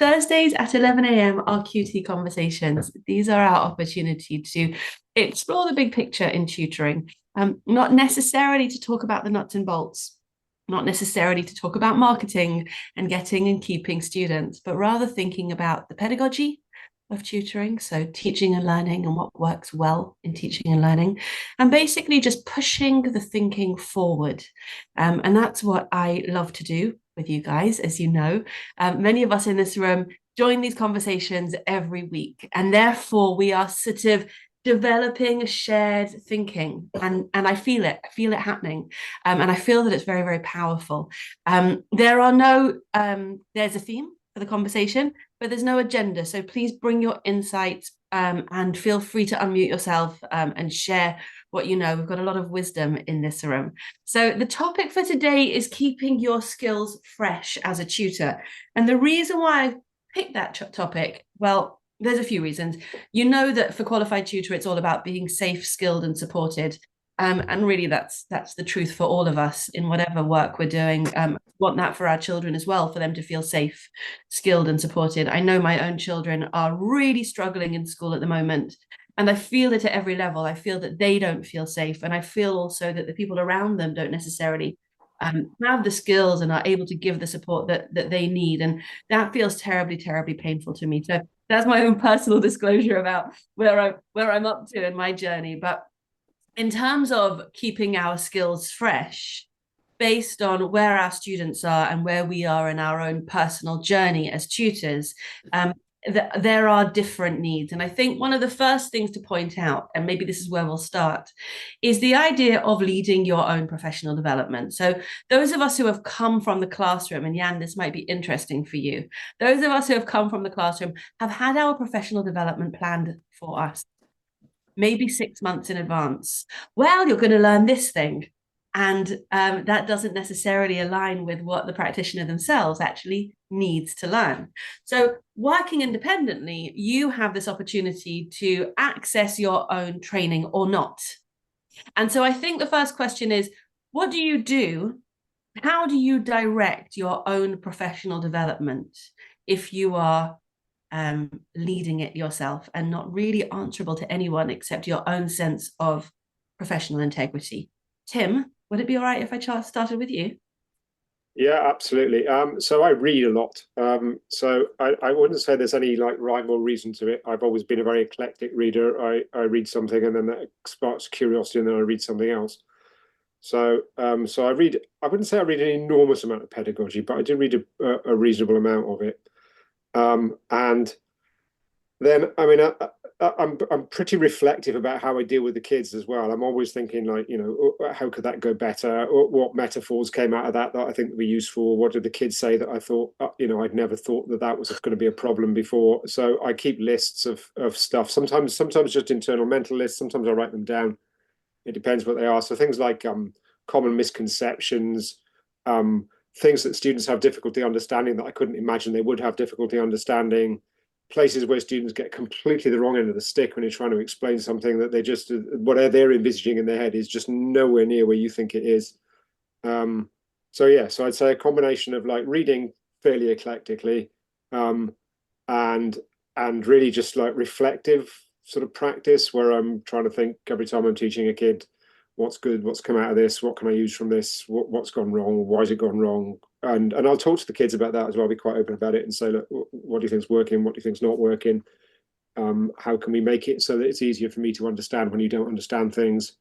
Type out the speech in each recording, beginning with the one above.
Thursdays at 11 a.m. are QT conversations. These are our opportunity to explore the big picture in tutoring, not necessarily to talk about the nuts and bolts, not necessarily to talk about marketing and getting and keeping students, but rather thinking about the pedagogy of tutoring, so teaching and learning and what works well in teaching and learning, and basically just pushing the thinking forward. And that's what I love to do with you guys, as you know. Many of us in this room join these conversations every week, and therefore we are sort of developing a shared thinking, and I feel it happening, and I feel that it's very, very powerful. There are no there's a theme for the conversation, but there's no agenda, so please bring your insights, and feel free to unmute yourself, and share what you know. We've got a lot of wisdom in this room. So the topic for today is keeping your skills fresh as a tutor, and the reason why I picked that topic, well, there's a few reasons. You know that for qualified tutor, it's all about being safe, skilled, and supported. And really, that's the truth for all of us in whatever work we're doing. Want that for our children as well, for them to feel safe, skilled, and supported. I know my own children are really struggling in school at the moment, and I feel it at every level. I feel that they don't feel safe, and I feel also that the people around them don't necessarily have the skills and are able to give the support that they need, and that feels terribly, terribly painful to me. So that's my own personal disclosure about where I'm up to in my journey. But in terms of keeping our skills fresh, based on where our students are and where we are in our own personal journey as tutors, there are different needs. And I think one of the first things to point out, and maybe this is where we'll start, is the idea of leading your own professional development. So those of us who have come from the classroom, and Jan, this might be interesting for you, those of us who have come from the classroom have had our professional development planned for us, maybe 6 months in advance. Well, you're going to learn this thing. And that doesn't necessarily align with what the practitioner themselves actually needs to learn. So working independently, you have this opportunity to access your own training or not. And so I think the first question is, what do you do? How do you direct your own professional development if you are leading it yourself and not really answerable to anyone except your own sense of professional integrity? Tim, would it be all right if I started with you? Yeah, absolutely. So I read a lot. So I wouldn't say there's any like rhyme or reason to it. I've always been a very eclectic reader. I read something and then that sparks curiosity and then I read something else. So I read, I wouldn't say I read an enormous amount of pedagogy, but I do read a reasonable amount of it. And then, I mean, I'm pretty reflective about how I deal with the kids as well. I'm always thinking like, you know, how could that go better? Or what metaphors came out of that I think would be useful? What did the kids say that I thought, you know, I'd never thought that was going to be a problem before? So I keep lists of stuff. Sometimes just internal mental lists. Sometimes I write them down. It depends what they are. So things like common misconceptions, things that students have difficulty understanding that I couldn't imagine they would have difficulty understanding, places where students get completely the wrong end of the stick when you're trying to explain something that they just, whatever they're envisaging in their head is just nowhere near where you think it is. So yeah, so I'd say a combination of like reading fairly eclectically, and really just like reflective sort of practice where I'm trying to think every time I'm teaching a kid, what's good, what's come out of this, what can I use from this, what's gone wrong, why has it gone wrong, and I'll talk to the kids about that as well. I'll be quite open about it and say, look, what do you think's working, what do you think's not working, how can we make it so that it's easier for me to understand when you don't understand things.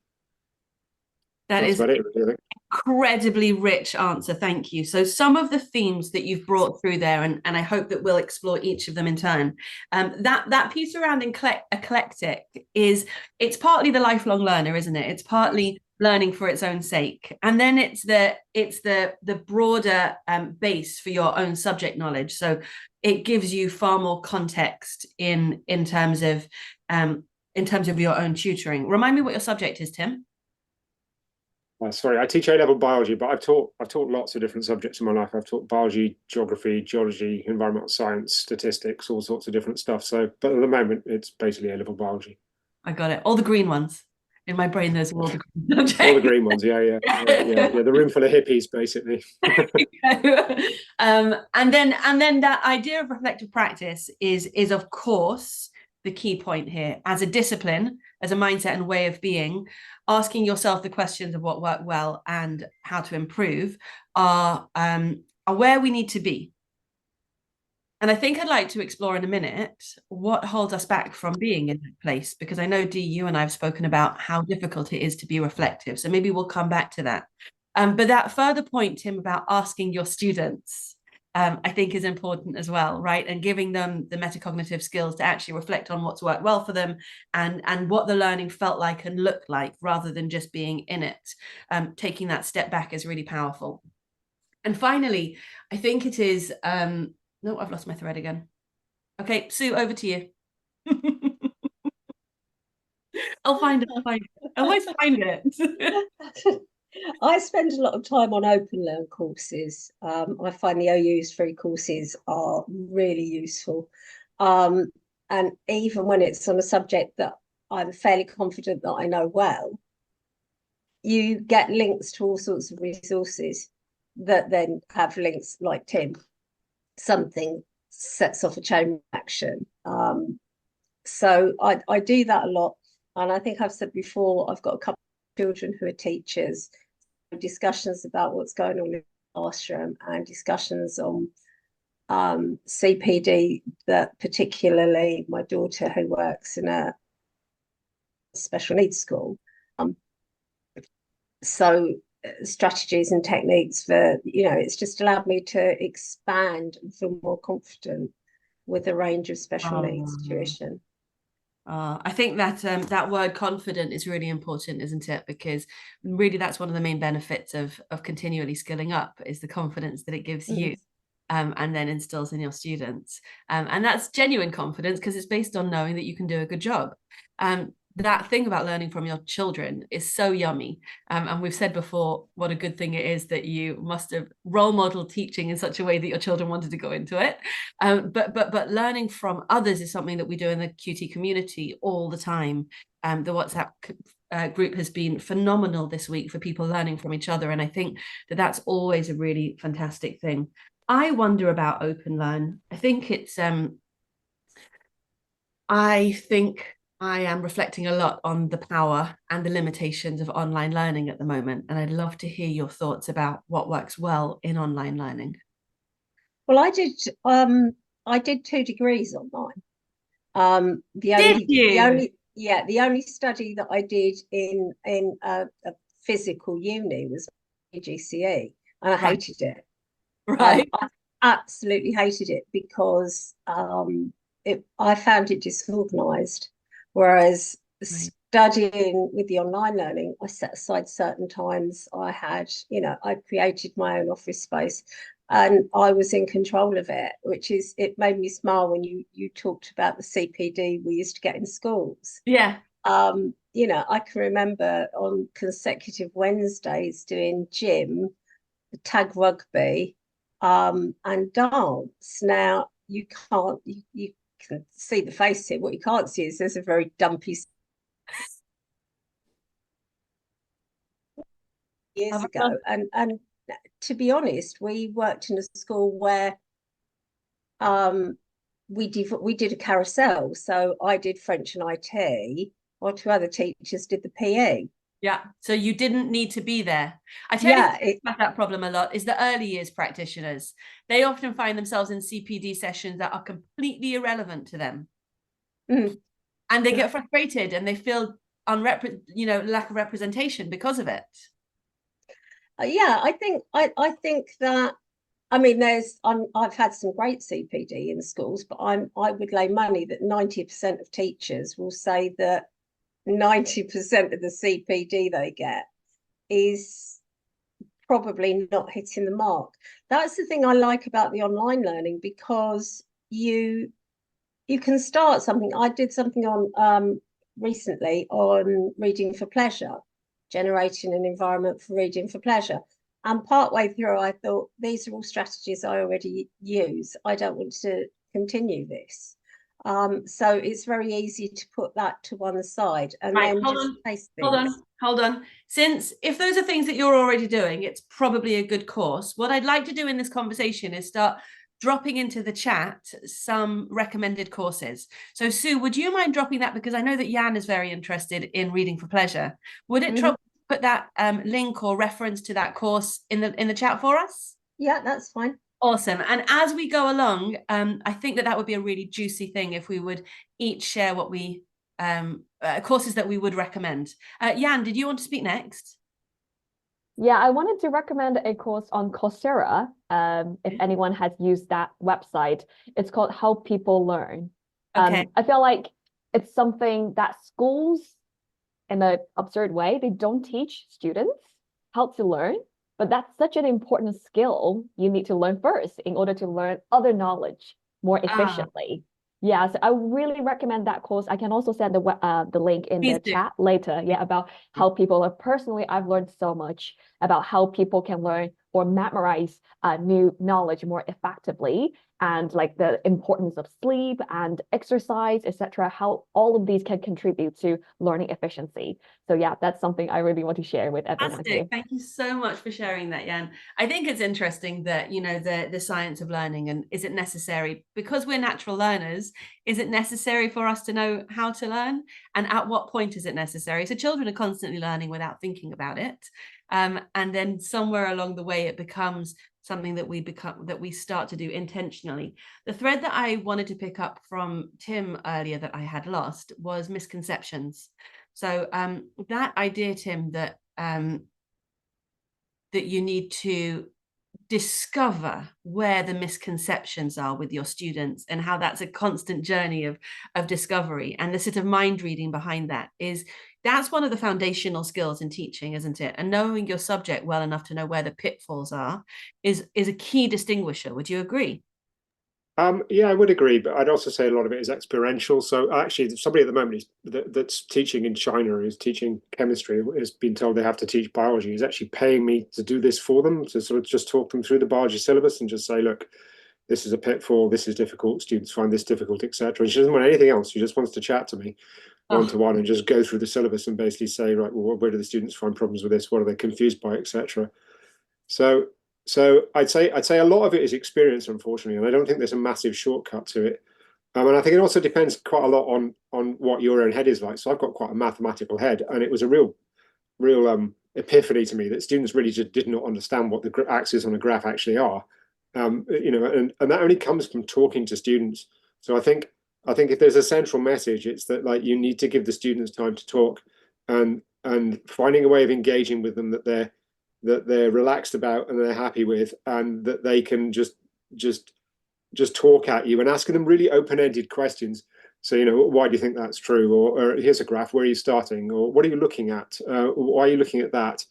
That That's is about it, really, I think. incredibly rich answer. Thank you. So some of the themes that you've brought through there, and I hope that we'll explore each of them in turn. That piece around eclectic it's partly the lifelong learner, isn't it? It's partly learning for its own sake, and then it's the broader base for your own subject knowledge. So it gives you far more context in terms of your own tutoring. Remind me what your subject is, Tim. Sorry, I teach A-level biology, but I've taught lots of different subjects in my life. I've taught biology, geography, geology, environmental science, statistics, all sorts of different stuff. So, but at the moment, it's basically A-level biology. I got it. All the green ones. In my brain, those are all the all the green ones. Yeah. The room full of hippies, basically. And then that idea of reflective practice is of course the key point here. As a discipline, as a mindset and way of being, asking yourself the questions of what worked well and how to improve are where we need to be. And I think I'd like to explore in a minute what holds us back from being in that place, because I know, Dee, you and I have spoken about how difficult it is to be reflective. So maybe we'll come back to that. But that further point, Tim, about asking your students, I think is important as well, right? And giving them the metacognitive skills to actually reflect on what's worked well for them and what the learning felt like and looked like, rather than just being in it. Taking that step back is really powerful. And finally, I think it is... no, I've lost my thread again. Okay, Sue, over to you. I'll find it. I always find it. I spend a lot of time on open learn courses. I find the OU's free courses are really useful. And even when it's on a subject that I'm fairly confident that I know well, you get links to all sorts of resources that then have links like Tim. Something sets off a chain reaction. So I do that a lot. And I think I've said before, I've got a couple of children who are teachers, discussions about what's going on in the classroom and discussions on CPD, that particularly my daughter who works in a special needs school. So strategies and techniques for, it's just allowed me to expand and feel more confident with a range of special needs tuition. I think that that word confident is really important, isn't it? Because really that's one of the main benefits of continually skilling up, is the confidence that it gives you and then instills in your students. And that's genuine confidence, because it's based on knowing that you can do a good job. That thing about learning from your children is so yummy. And we've said before what a good thing it is that you must have role model teaching in such a way that your children wanted to go into it. But learning from others is something that we do in the QT community all the time. The WhatsApp group has been phenomenal this week for people learning from each other. And I think that that's always a really fantastic thing. I wonder about Open Learn. I think I am reflecting a lot on the power and the limitations of online learning at the moment. And I'd love to hear your thoughts about what works well in online learning. Well, I did 2 degrees online. The only study that I did in a physical uni was GCE, and I hated it. Right. I absolutely hated it because I found it disorganized. Whereas studying with the online learning, I set aside certain times. I created my own office space and I was in control of it, it made me smile when you talked about the CPD we used to get in schools. Yeah. I can remember on consecutive Wednesdays doing gym, tag rugby, and dance. Now you can see the face here. What you can't see is there's a very dumpy years ago. And to be honest, we worked in a school where we did a carousel. So I did French and IT, while 2 other teachers did the PE. Yeah, so you didn't need to be there. I tell you about that problem a lot is the early years practitioners. They often find themselves in CPD sessions that are completely irrelevant to them. And they get frustrated and they feel lack of representation because of it. I think that, I've had some great CPD in schools, but I would lay money that 90% of teachers will say that 90% of the CPD they get is probably not hitting the mark. That's the thing I like about the online learning, because you can start something. I did something on recently on reading for pleasure, generating an environment for reading for pleasure. And partway through, I thought, these are all strategies I already use. I don't want to continue this. So it's very easy to put that to one side and Right, then hold just on, place hold things. on, hold on. Since if those are things that you're already doing, it's probably a good course. What I'd like to do in this conversation is start dropping into the chat some recommended courses. So Sue, would you mind dropping that? Because I know that Jan is very interested in reading for pleasure. Would it put that link or reference to that course in the chat for us? Yeah, that's fine. Awesome. And as we go along, I think that would be a really juicy thing if we would each share what we courses that we would recommend. Jan, did you want to speak next? Yeah, I wanted to recommend a course on Coursera. If anyone has used that website, it's called How People Learn. Okay. I feel like it's something that schools, in an absurd way, they don't teach students how to learn, but that's such an important skill you need to learn first in order to learn other knowledge more efficiently. Yeah, so I really recommend that course. I can also send the link in the chat later. Yeah, about how people are personally, I've learned so much about how people can learn or memorize new knowledge more effectively, and like the importance of sleep and exercise, etc. How all of these can contribute to learning efficiency. So yeah, that's something I really want to share with everyone here. Thank you so much for sharing that, Jan. I think it's interesting that, you know, the science of learning, and is it necessary, because we're natural learners, is it necessary for us to know how to learn, and at what point is it necessary? So children are constantly learning without thinking about it. And then somewhere along the way, it becomes something that we start to do intentionally. The thread that I wanted to pick up from Tim earlier that I had lost was misconceptions. So that idea, Tim, that you need to discover where the misconceptions are with your students, and how that's a constant journey of discovery, and the sort of mind reading behind that's one of the foundational skills in teaching, isn't it? And knowing your subject well enough to know where the pitfalls are is a key distinguisher. Would you agree? Yeah, I would agree, but I'd also say a lot of it is experiential. So actually, somebody at the moment that's teaching in China, who's teaching chemistry, has been told they have to teach biology. He's actually paying me to do this for them, to sort of just talk them through the biology syllabus and just say, look, this is a pitfall, this is difficult, students find this difficult, etc. And she doesn't want anything else. She just wants to chat to me one-to-one and just go through the syllabus and basically say, right, well, where do the students find problems with this? What are they confused by, etc. So I'd say a lot of it is experience, unfortunately, and I don't think there's a massive shortcut to it. And I think it also depends quite a lot on what your own head is like. So I've got quite a mathematical head, and it was a real epiphany to me that students really just did not understand what the axes on a graph actually are. You know, and that only comes from talking to students. So I think if there's a central message, it's that, like, you need to give the students time to talk, and finding a way of engaging with them that they're relaxed about and they're happy with, and that they can just talk at you, and asking them really open-ended questions. So, you know, why do you think that's true? Or here's a graph, where are you starting? Or what are you looking at? Why are you looking at that?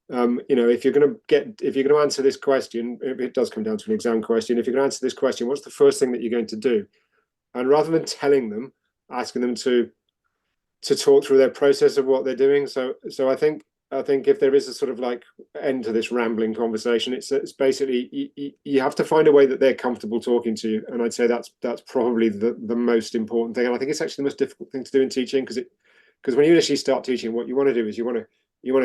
You know, if you're going to answer this question, it does come down to an exam question. If you're going to answer this question, what's the first thing that you're going to do? And rather than telling them, asking them to talk through their process of what they're doing. So I think if there is a sort of like end to this rambling conversation, it's basically you have to find a way that they're comfortable talking to you, and I'd say that's probably the most important thing. And I think it's actually the most difficult thing to do in teaching, because when you initially start teaching, what you want to do is you want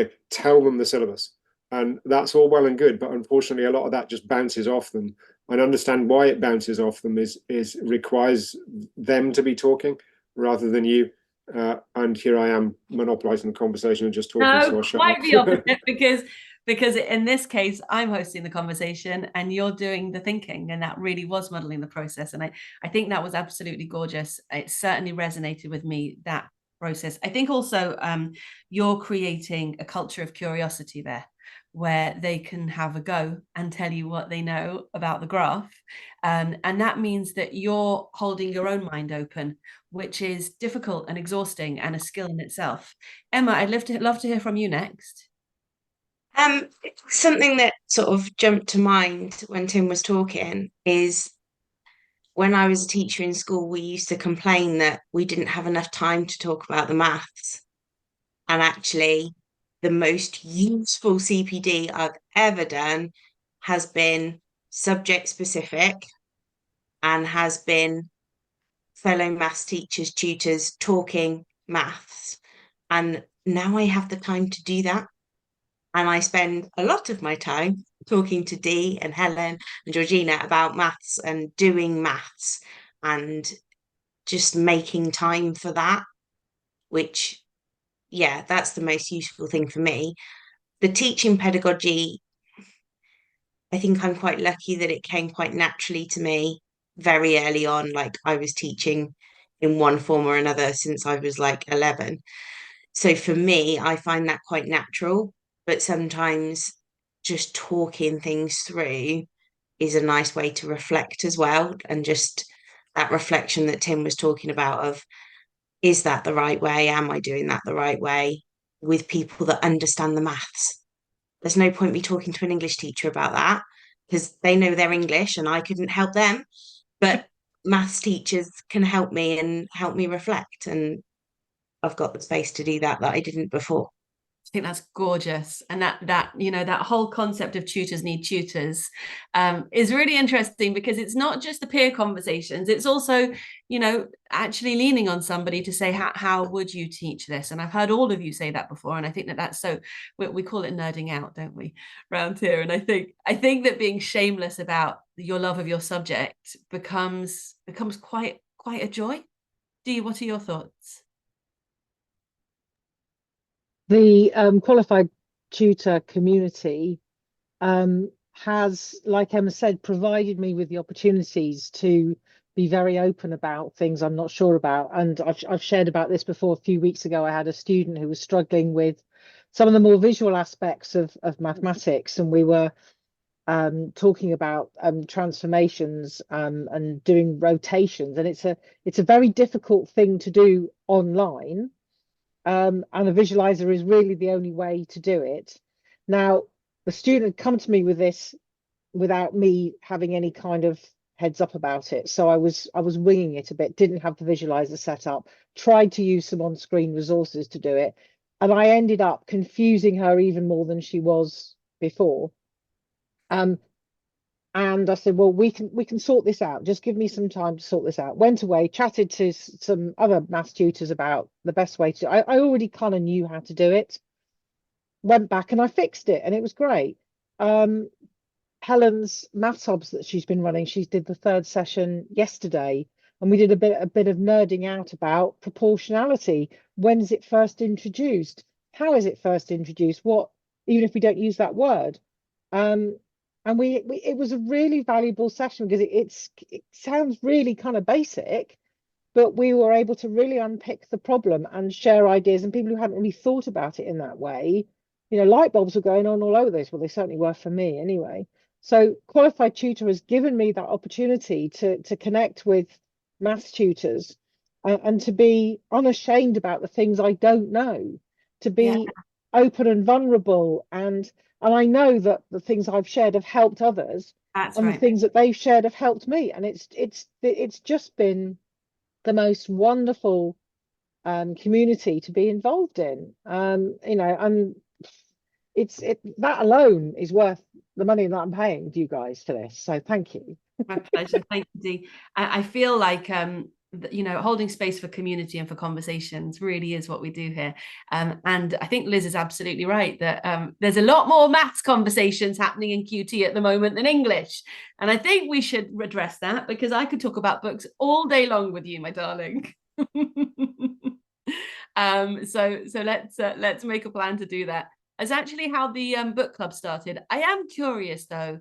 to tell them the syllabus, and that's all well and good, but unfortunately a lot of that just bounces off them. And understand why it bounces off them is requires them to be talking rather than you. And here I am monopolizing the conversation and just talking. No, so I'll shut quite up. the opposite, because in this case, I'm hosting the conversation and you're doing the thinking, and that really was modeling the process. And I think that was absolutely gorgeous. It certainly resonated with me, that process. I think also you're creating a culture of curiosity there, where they can have a go and tell you what they know about the graph. And that means that you're holding your own mind open, which is difficult and exhausting and a skill in itself. Emma, I'd love to hear from you next. Something that sort of jumped to mind when Tim was talking is, when I was a teacher in school, we used to complain that we didn't have enough time to talk about the maths. And actually, the most useful CPD I've ever done has been subject specific, and has been fellow maths teachers, tutors talking maths. And now I have the time to do that. And I spend a lot of my time talking to Dee and Helen and Georgina about maths and doing maths and just making time for that, which, yeah, that's the most useful thing for me. The teaching pedagogy, I think I'm quite lucky that it came quite naturally to me very early on. Like I was teaching in one form or another since I was like 11. So for me, I find that quite natural, but sometimes just talking things through is a nice way to reflect as well. And just that reflection that Tim was talking about of, is that the right way? Am I doing that the right way with people that understand the maths? There's no point me talking to an English teacher about that because they know their English and I couldn't help them. But maths teachers can help me and help me reflect. And I've got the space to do that I didn't before. I think that's gorgeous, and that you know, that whole concept of tutors need tutors is really interesting, because it's not just the peer conversations, it's also, you know, actually leaning on somebody to say, how would you teach this? And I've heard all of you say that before, and I think that that's so, we call it nerding out, don't we, around here? And I think that being shameless about your love of your subject becomes quite a joy. Dee, what are your thoughts? The qualified tutor community has, like Emma said, provided me with the opportunities to be very open about things I'm not sure about. And I've shared about this before. A few weeks ago, I had a student who was struggling with some of the more visual aspects of mathematics, and we were talking about transformations and doing rotations. And it's a very difficult thing to do online. And a visualizer is really the only way to do it. Now, the student had come to me with this without me having any kind of heads up about it. So I was winging it a bit, didn't have the visualizer set up, tried to use some on-screen resources to do it. And I ended up confusing her even more than she was before. And I said, well, we can sort this out. Just give me some time to sort this out. Went away, chatted to some other maths tutors about the best way to. I already kind of knew how to do it. Went back and I fixed it, and it was great. Helen's maths hubs that she's been running, she did the 3rd session yesterday, and we did a bit of nerding out about proportionality. When is it first introduced? How is it first introduced? What, even if we don't use that word. And it was a really valuable session, because it sounds really kind of basic, but we were able to really unpick the problem and share ideas. And people who hadn't really thought about it in that way, you know, light bulbs were going on all over this. Well, they certainly were for me anyway. So qualified tutor has given me that opportunity to connect with maths tutors and to be unashamed about the things I don't know, to be open and vulnerable, and I know that the things I've shared have helped others. That's and right. The things that they've shared have helped me, and it's just been the most wonderful community to be involved in. You know, and that alone is worth the money that I'm paying you guys for this. So thank you. My pleasure. Thank you, Dee. I feel like you know, holding space for community and for conversations really is what we do here. And I think Liz is absolutely right that there's a lot more maths conversations happening in QT at the moment than English. And I think we should address that, because I could talk about books all day long with you, my darling. So let's make a plan to do that. That's actually how the book club started. I am curious though,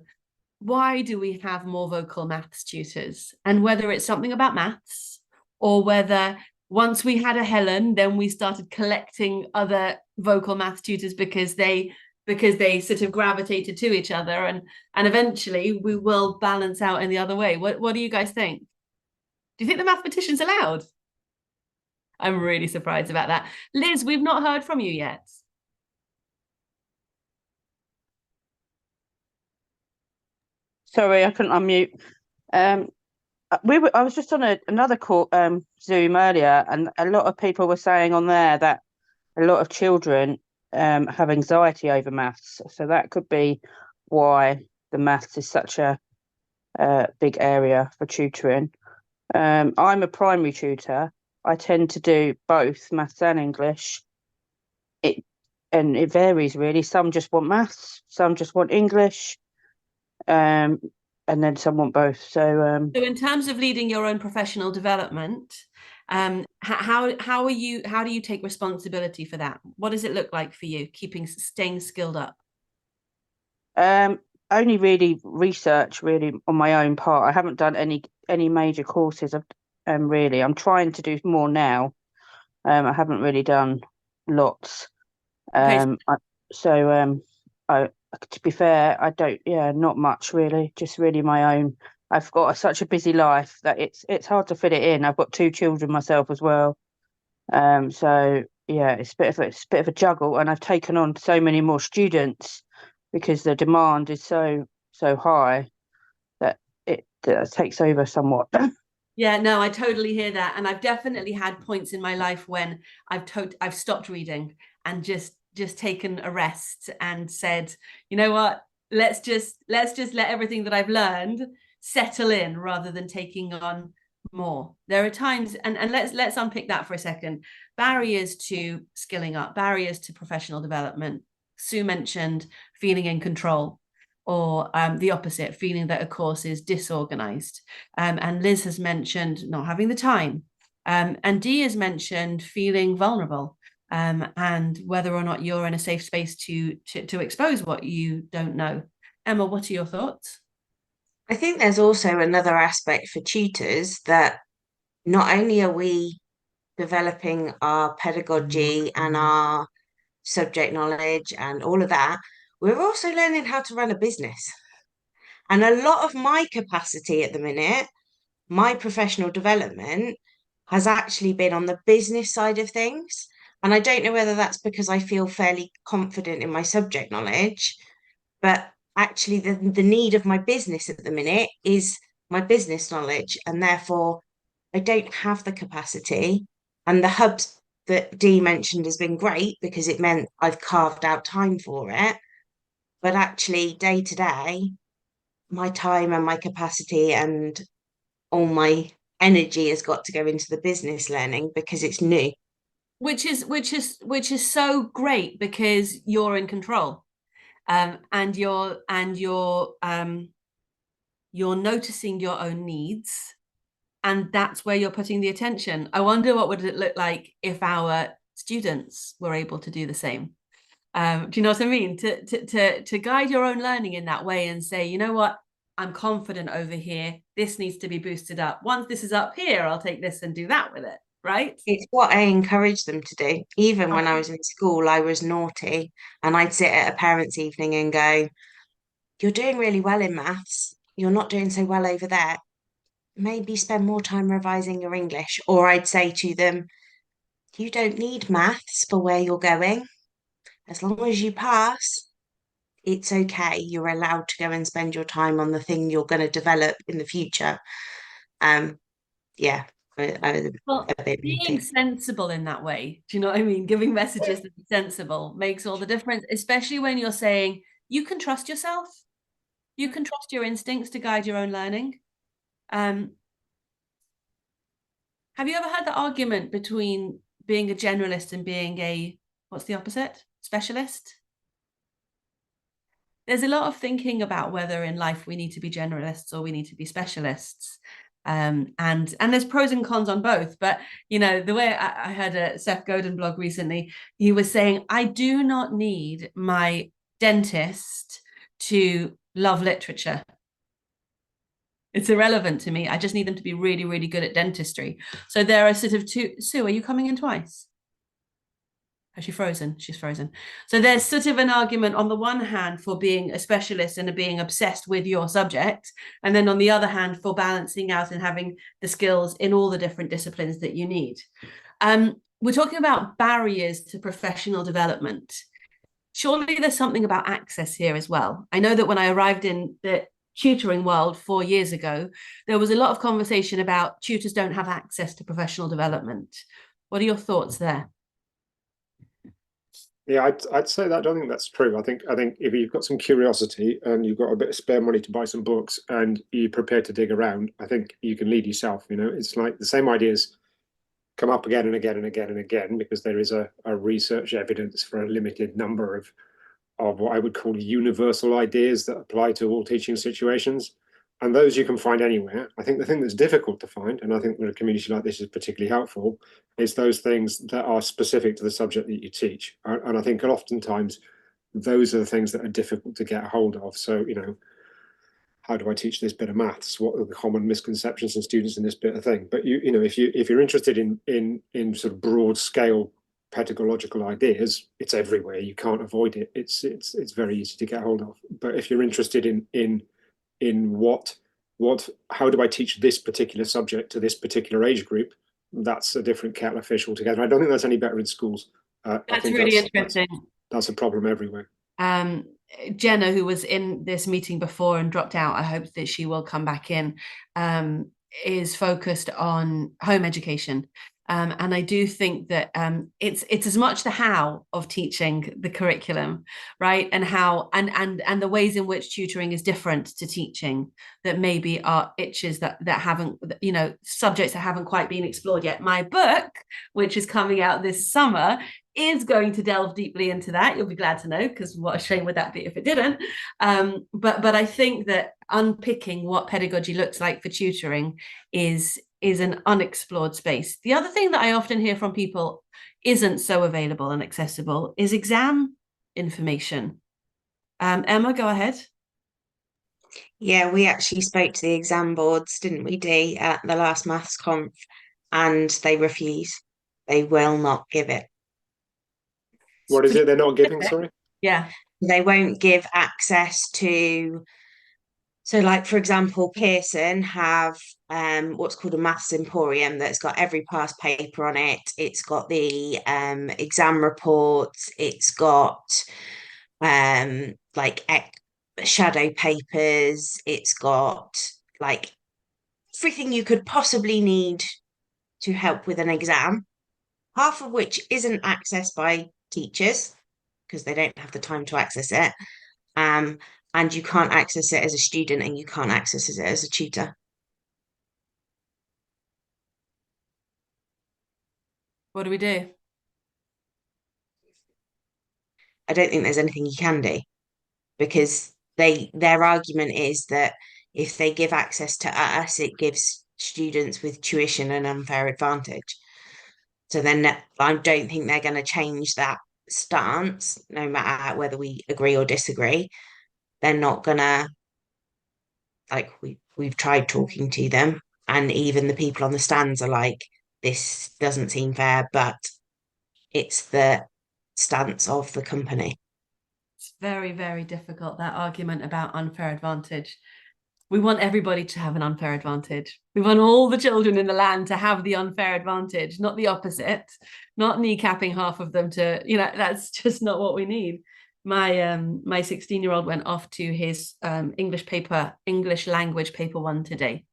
why do we have more vocal maths tutors? And whether it's something about maths, or whether once we had a Helen, then we started collecting other vocal maths tutors because they sort of gravitated to each other, and eventually we will balance out in the other way. What do you guys think? Do you think the mathematician's allowed? I'm really surprised about that. Liz, we've not heard from you yet. Sorry, I couldn't unmute. I was just on another call, Zoom earlier, and a lot of people were saying on there that a lot of children have anxiety over maths. So that could be why the maths is such a big area for tutoring. I'm a primary tutor. I tend to do both maths and English. It varies really. Some just want maths, some just want English, and then some want both. So So in terms of leading your own professional development, how do you take responsibility for that? What does it look like for you, staying skilled up? only really research really on my own part. I haven't done any major courses of really. I'm trying to do more now. I haven't really done lots. Okay. To be fair, I don't, not much really, just really my own. I've got such a busy life that it's hard to fit it in. I've got 2 children myself as well. So yeah, it's a bit of a juggle, and I've taken on so many more students because the demand is so high that it takes over somewhat. Yeah, no, I totally hear that. And I've definitely had points in my life when I've stopped reading and just taken a rest and said, you know what, let's just let everything that I've learned settle in rather than taking on more. There are times, and let's unpick that for a second. Barriers to skilling up, barriers to professional development. Sue mentioned feeling in control, or the opposite, feeling that a course is disorganized. And Liz has mentioned not having the time. And Dee has mentioned feeling vulnerable, and whether or not you're in a safe space to expose what you don't know. Emma, what are your thoughts? I think there's also another aspect for tutors that not only are we developing our pedagogy and our subject knowledge and all of that, we're also learning how to run a business. And a lot of my capacity at the minute, my professional development, has actually been on the business side of things. And I don't know whether that's because I feel fairly confident in my subject knowledge, but actually the need of my business at the minute is my business knowledge. And therefore, I don't have the capacity. And the hubs that Dee mentioned has been great because it meant I've carved out time for it. But actually, day to day, my time and my capacity and all my energy has got to go into the business learning because it's new. Which is so great because you're in control, and you're noticing your own needs, and that's where you're putting the attention. I wonder what would it look like if our students were able to do the same. Do you know what I mean? To guide your own learning in that way and say, you know what, I'm confident over here. This needs to be boosted up. Once this is up here, I'll take this and do that with it, right? It's what I encourage them to do. Even when I was in school, I was naughty and I'd sit at a parents' evening and go, you're doing really well in maths. You're not doing so well over there. Maybe spend more time revising your English. Or I'd say to them, you don't need maths for where you're going. As long as you pass, it's okay. You're allowed to go and spend your time on the thing you're going to develop in the future. Yeah. Well, being sensible in that way, do you know what I mean? Giving messages that are sensible makes all the difference, especially when you're saying you can trust yourself. You can trust your instincts to guide your own learning. Have you ever had the argument between being a generalist and being what's the opposite? Specialist? There's a lot of thinking about whether in life we need to be generalists or we need to be specialists. And there's pros and cons on both. But, you know, the way I heard a Seth Godin blog recently, he was saying, I do not need my dentist to love literature. It's irrelevant to me. I just need them to be really, really good at dentistry. So there are sort of two. Sue, are you coming in twice? Has she frozen? She's frozen. So there's sort of an argument on the one hand for being a specialist and being obsessed with your subject, and then on the other hand for balancing out and having the skills in all the different disciplines that you need. We're talking about barriers to professional development. Surely there's something about access here as well. I know that when I arrived in the tutoring world 4 years ago, there was a lot of conversation about tutors don't have access to professional development. What are your thoughts there? Yeah, I'd say that. I don't think that's true. I think if you've got some curiosity and you've got a bit of spare money to buy some books and you're prepared to dig around, I think you can lead yourself. You know, it's like the same ideas come up again and again and again and again because there is a research evidence for a limited number of what I would call universal ideas that apply to all teaching situations. And those you can find anywhere. I think the thing that's difficult to find, and I think with a community like this is particularly helpful, is those things that are specific to the subject that you teach. And I think oftentimes those are the things that are difficult to get a hold of. So, you know, how do I teach this bit of maths? What are the common misconceptions in students in this bit of thing? But you know, if you're interested in sort of broad scale pedagogical ideas, it's everywhere. You can't avoid it. It's very easy to get hold of. But if you're interested in what how do I teach this particular subject to this particular age group, that's a different kettle of fish altogether. I don't think that's any better in schools. I That's think really interesting. That's a problem everywhere. Jenna, who was in this meeting before and dropped out, I hope that she will come back in, is focused on home education. And I do think that it's as much the how of teaching the curriculum, right? And how and the ways in which tutoring is different to teaching that maybe are itches that haven't, you know, subjects that haven't quite been explored yet. My book, which is coming out this summer, is going to delve deeply into that. You'll be glad to know, because what a shame would that be if it didn't. But I think that unpicking what pedagogy looks like for tutoring is an unexplored space. The other thing that I often hear from people isn't so available and accessible is exam information. Emma, go ahead. Yeah, we actually spoke to the exam boards, didn't we, Dee, at the last maths conf, and they refuse. They will not give it. What is it they're not giving? Sorry. Yeah. They won't give access to. So, like, for example, Pearson have what's called a maths emporium that's got every past paper on it. It's got the exam reports. It's got like shadow papers. It's got like everything you could possibly need to help with an exam, half of which isn't accessed by teachers because they don't have the time to access it. And you can't access it as a student and you can't access it as a tutor. What do we do? I don't think there's anything you can do because their argument is that if they give access to us, it gives students with tuition an unfair advantage. So then I don't think they're going to change that stance, no matter whether we agree or disagree. They're not going to, like, we've tried talking to them, and even the people on the stands are like, this doesn't seem fair, but it's the stance of the company. It's very, very difficult, that argument about unfair advantage. We want everybody to have an unfair advantage. We want all the children in the land to have the unfair advantage, not the opposite, not kneecapping half of them to, you know, that's just not what we need. My 16-year-old went off to his English language paper 1 today,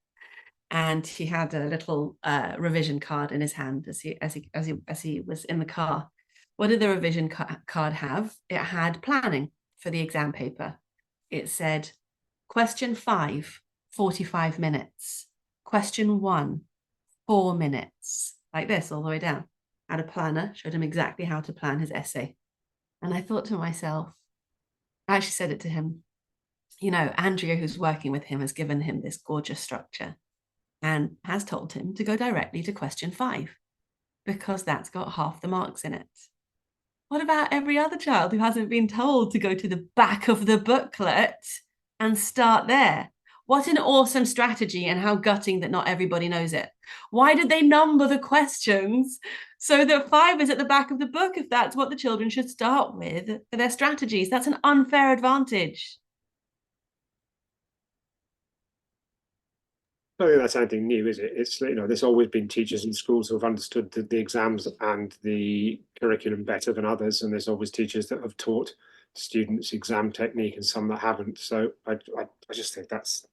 and he had a little revision card in his hand as he was in the car. What did the revision card have? It had planning for the exam paper. It said, question 5, 45 minutes. Question 1, 4 minutes. Like this all the way down. Had a planner, showed him exactly how to plan his essay. And I thought to myself, I actually said it to him, you know, Andrea, who's working with him, has given him this gorgeous structure and has told him to go directly to question 5 because that's got half the marks in it. What about every other child who hasn't been told to go to the back of the booklet and start there? What an awesome strategy, and how gutting that not everybody knows it. Why did they number the questions so that 5 is at the back of the book if that's what the children should start with for their strategies? That's an unfair advantage. I don't think that's anything new, is it? It's, you know, there's always been teachers in schools who have understood the exams and the curriculum better than others, and there's always teachers that have taught students exam technique and some that haven't. So I just think that's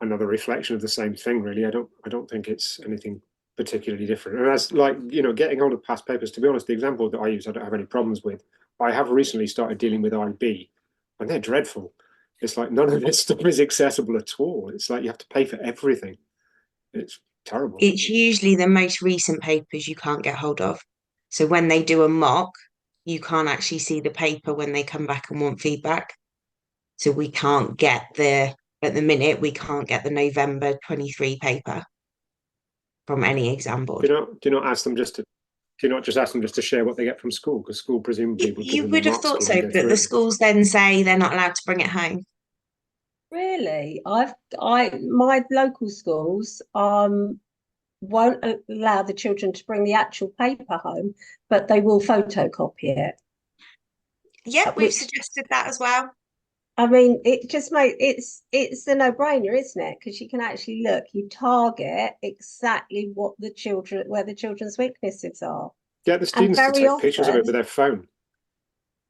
another reflection of the same thing, really. I don't think it's anything particularly different. And that's like, getting hold of past papers. To be honest, the example that I use, I don't have any problems with. I have recently started dealing with IB, and they're dreadful. It's like none of this stuff is accessible at all. It's like you have to pay for everything. It's terrible. It's usually the most recent papers you can't get hold of. So when they do a mock, you can't actually see the paper when they come back and want feedback. So we can't get at the minute, we can't get the November 23 paper from any exam board. Do you not ask them just to? Do you not just ask them just to share what they get from school? Because school presumably would give You them would the have mark thought scheme so, and go but through the it. schools then say they're not allowed to bring it home. Really? My local schools won't allow the children to bring the actual paper home, but they will photocopy it. Yeah, we've Which, suggested that as well. I mean, it just it's a no-brainer, isn't it? Because you can actually look, you target exactly where the children's weaknesses are. Get the students to take pictures of it with their phone.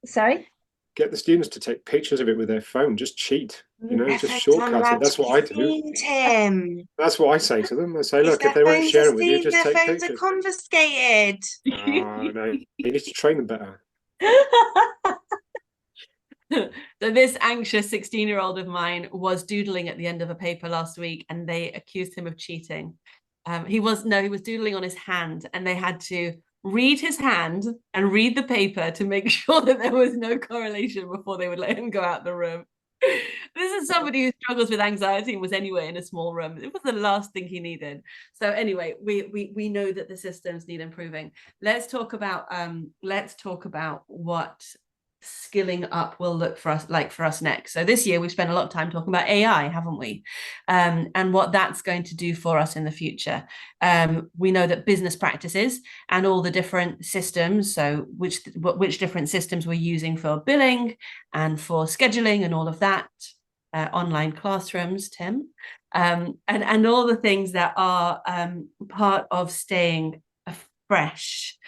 Sorry? Get the students to take pictures of it with their phone. Just cheat, Their just phones shortcut aren't it. allowed That's to what I be do. seen, Tim. That's what I say to them. I say, If look, their if they won't phones share are it with you, seen, just their take phones are pictures. confiscated. Oh, no, you need to train them better. So this anxious 16-year-old of mine was doodling at the end of a paper last week, and they accused him of cheating. He was doodling on his hand, and they had to read his hand and read the paper to make sure that there was no correlation before they would let him go out the room. This is somebody who struggles with anxiety and was anyway in a small room. It was the last thing he needed. So anyway, we know that the systems need improving. Let's talk about what skilling up will look for us next. So this year we've spent a lot of time talking about AI, haven't we? And what that's going to do for us in the future. We know that business practices and all the different systems, so which different systems we're using for billing and for scheduling and all of that, online classrooms, Tim, and all the things that are part of staying fresh.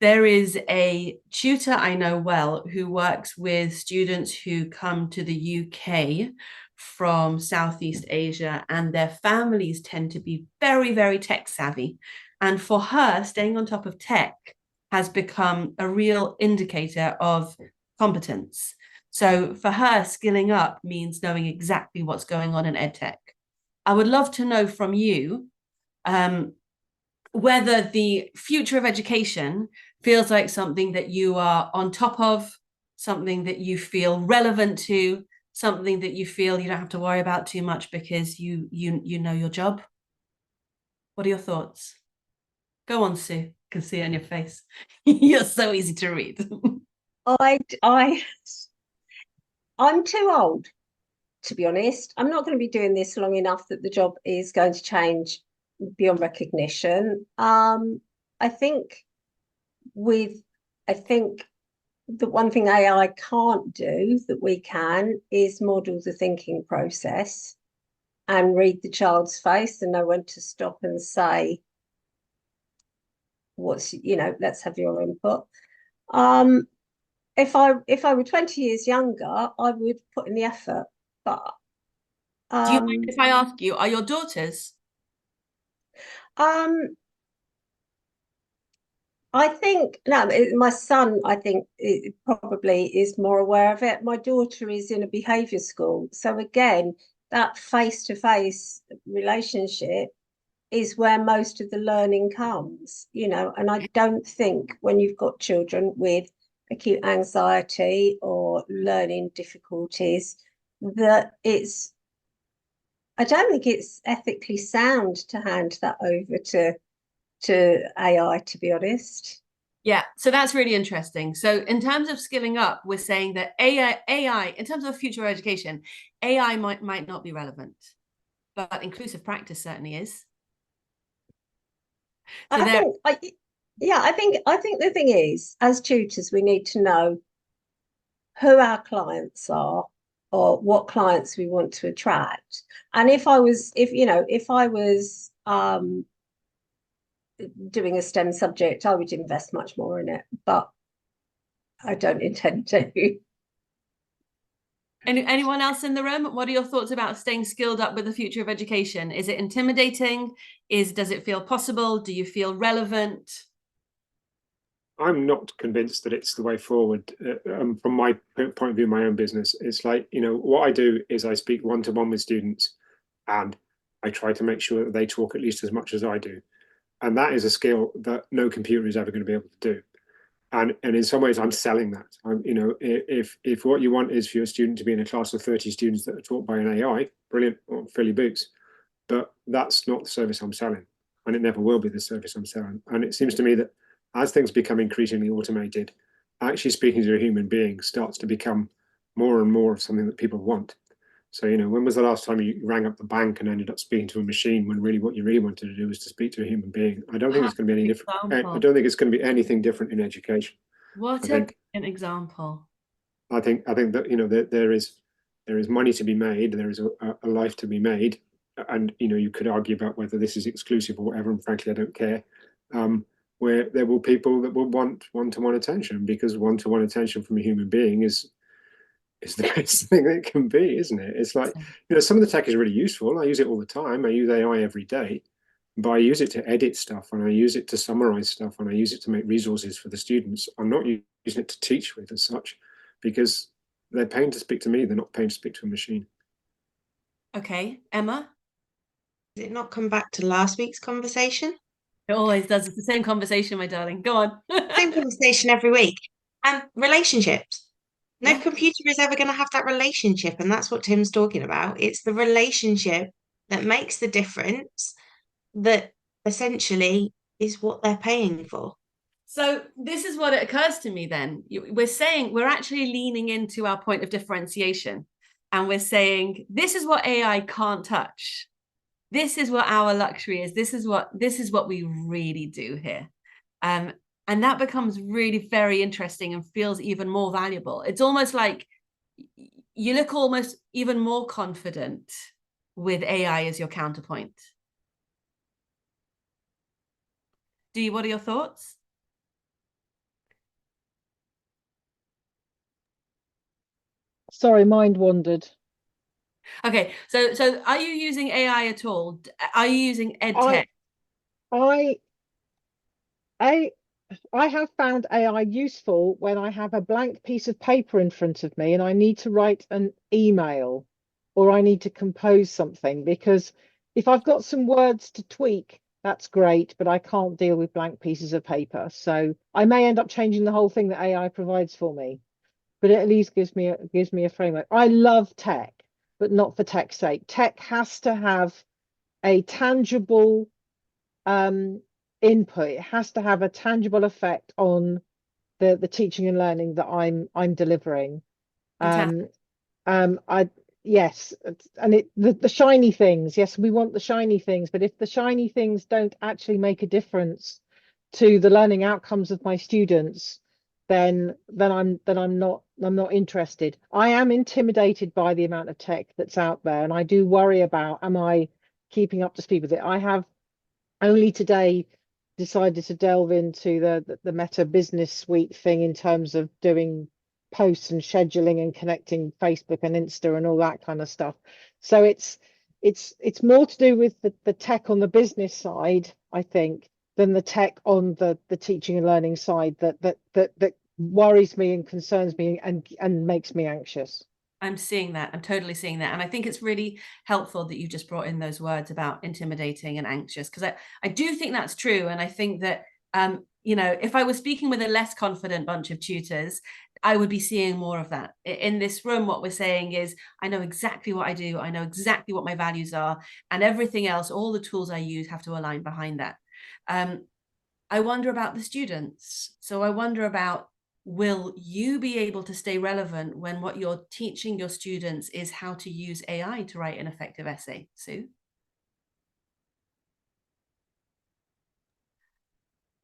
There is a tutor I know well who works with students who come to the UK from Southeast Asia, and their families tend to be very, very tech savvy. And for her, staying on top of tech has become a real indicator of competence. So for her, skilling up means knowing exactly what's going on in EdTech. I would love to know from you whether the future of education feels like something that you are on top of, something that you feel relevant to, something that you feel you don't have to worry about too much because you know your job. What are your thoughts? Go on, Sue. I can see it on your face. You're so easy to read. I'm too old, to be honest. I'm not going to be doing this long enough that the job is going to change beyond recognition. I think the one thing AI can't do that we can is model the thinking process and read the child's face and know when to stop and say, let's have your input. If I were 20 years younger, I would put in the effort. But do you mind if I ask you, are your daughters? I think my son, I think, it probably is more aware of it. My daughter is in a behaviour school, so again, that face-to-face relationship is where most of the learning comes, and I don't think when you've got children with acute anxiety or learning difficulties that I don't think it's ethically sound to hand that over to AI, to be honest. Yeah, so that's really interesting. So in terms of skilling up, we're saying that AI in terms of future education, AI might not be relevant, but inclusive practice certainly is. So I think the thing is, as tutors, we need to know who our clients are or what clients we want to attract. And if I was doing a STEM subject, I would invest much more in it, but I don't intend to. Anyone else in the room? What are your thoughts about staying skilled up with the future of education? Is it intimidating? Does it feel possible? Do you feel relevant? I'm not convinced that it's the way forward. From my point of view, my own business, it's like, what I do is I speak one-to-one with students, and I try to make sure that they talk at least as much as I do. And that is a skill that no computer is ever going to be able to do. And in some ways, I'm selling that. If what you want is for your student to be in a class of 30 students that are taught by an AI, brilliant, or fill your boots. But that's not the service I'm selling, and it never will be the service I'm selling. And it seems to me that as things become increasingly automated, actually speaking to a human being starts to become more and more of something that people want. So, when was the last time you rang up the bank and ended up speaking to a machine when really what you really wanted to do was to speak to a human being? I don't think it's going to be any different. I don't think it's going to be anything different in education. What an example. I think that there is money to be made. There is a life to be made, and you could argue about whether this is exclusive or whatever. And frankly, I don't care. Where there will people that will want one-to-one attention, because one-to-one attention from a human being is the best thing it can be, isn't it? It's like, some of the tech is really useful. I use it all the time. I use AI every day, but I use it to edit stuff, and I use it to summarize stuff, and I use it to make resources for the students. I'm not using it to teach with as such, because they're paying to speak to me. They're not paying to speak to a machine. Okay, Emma? Did it not come back to last week's conversation? It always does. It's the same conversation, my darling. Go on. Same conversation every week. And relationships. No Yeah. computer is ever going to have that relationship. And that's what Tim's talking about. It's the relationship that makes the difference, that essentially is what they're paying for. So this is what it occurs to me then. We're actually leaning into our point of differentiation. And we're saying, this is what AI can't touch. This is what our luxury is. This is what we really do here. And that becomes really very interesting and feels even more valuable. It's almost like you look almost even more confident with AI as your counterpoint. What are your thoughts? Sorry, mind wandered. Okay, so are you using AI at all? Are you using EdTech? I have found AI useful when I have a blank piece of paper in front of me and I need to write an email, or I need to compose something, because if I've got some words to tweak, that's great, but I can't deal with blank pieces of paper. So I may end up changing the whole thing that AI provides for me, but it at least gives me a framework. I love tech, but not for tech's sake. Tech has to have a tangible input. It has to have a tangible effect on the teaching and learning that I'm delivering. Yes, and the shiny things. Yes, we want the shiny things, but if the shiny things don't actually make a difference to the learning outcomes of my students, then I'm not interested. I am intimidated by the amount of tech that's out there, and I do worry about, am I keeping up to speed with it? I have only today decided to delve into the Meta Business Suite thing in terms of doing posts and scheduling and connecting Facebook and Insta and all that kind of stuff. So it's more to do with the tech on the business side, I think, than the tech on the teaching and learning side that worries me and concerns me and makes me anxious. I'm seeing that. I'm totally seeing that. And I think it's really helpful that you just brought in those words about intimidating and anxious, because I do think that's true. And I think that, if I was speaking with a less confident bunch of tutors, I would be seeing more of that. In this room, what we're saying is, I know exactly what I do. I know exactly what my values are, and everything else, all the tools I use have to align behind that. I wonder about the students. So I wonder about, will you be able to stay relevant when what you're teaching your students is how to use AI to write an effective essay? Sue?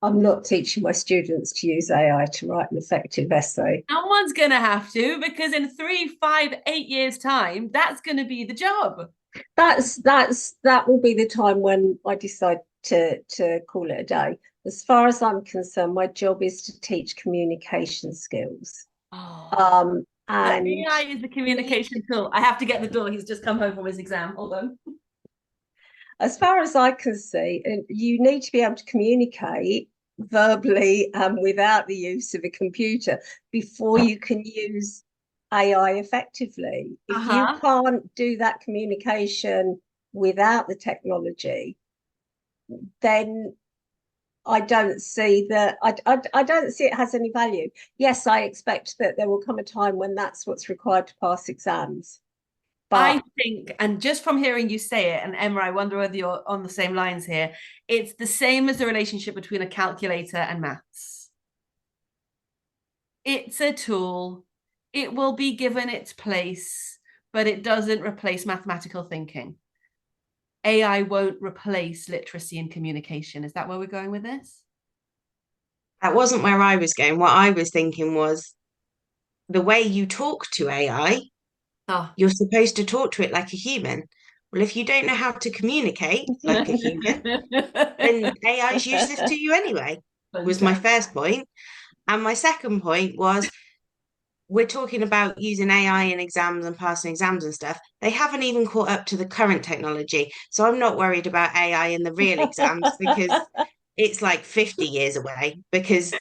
I'm not teaching my students to use AI to write an effective essay. Someone's going to have to, because in 3, 5, 8 years' time, that's going to be the job. That will be the time when I decide to call it a day. As far as I'm concerned, my job is to teach communication skills. And AI is the communication tool. I have to get the door. He's just come home from his exam. Hold on. as far as I can see, you need to be able to communicate verbally and without the use of a computer before you can use AI effectively. If you can't do that communication without the technology, then I don't see that. I don't see it has any value. Yes, I expect that there will come a time when that's what's required to pass exams. But I think, and just from hearing you say it, and Emma, I wonder whether you're on the same lines here, it's the same as the relationship between a calculator and maths. It's a tool. It will be given its place, but it doesn't replace mathematical thinking. AI won't replace literacy and communication. Is that where we're going with this? That wasn't where I was going. What I was thinking was the way you talk to AI, you're supposed to talk to it like a human. Well, if you don't know how to communicate like a human, then AI is useless to you anyway, was my first point. And my second point was, we're talking about using AI in exams and passing exams and stuff. They haven't even caught up to the current technology. So I'm not worried about AI in the real exams because it's like 50 years away, because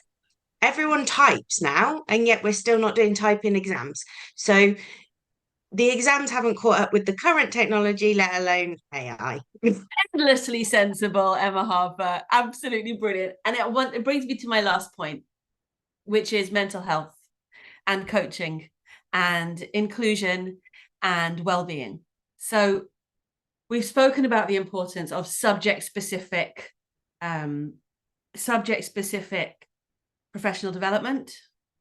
everyone types now, and yet we're still not doing typing exams. So the exams haven't caught up with the current technology, let alone AI. Endlessly sensible, Emma Harper. Absolutely brilliant. And it brings me to my last point, which is mental health and coaching and inclusion and well-being. So we've spoken about the importance of subject-specific professional development,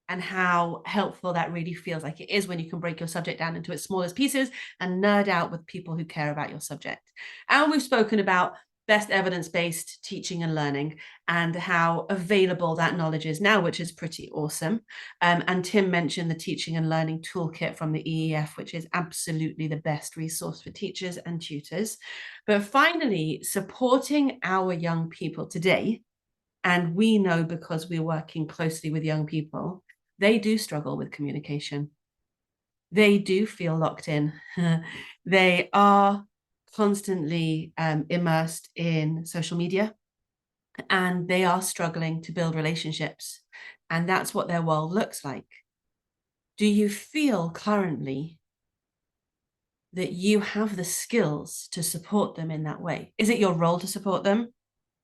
and how helpful that really feels like it is when you can break your subject down into its smallest pieces and nerd out with people who care about your subject. And we've spoken about best evidence-based teaching and learning and how available that knowledge is now, which is pretty awesome. And Tim mentioned the teaching and learning toolkit from the EEF, which is absolutely the best resource for teachers and tutors. But finally, supporting our young people today, and we know because we're working closely with young people, they do struggle with communication. They do feel locked in. They are constantly immersed in social media, and they are struggling to build relationships. And that's what their world looks like. Do you feel currently that you have the skills to support them in that way? Is it your role to support them?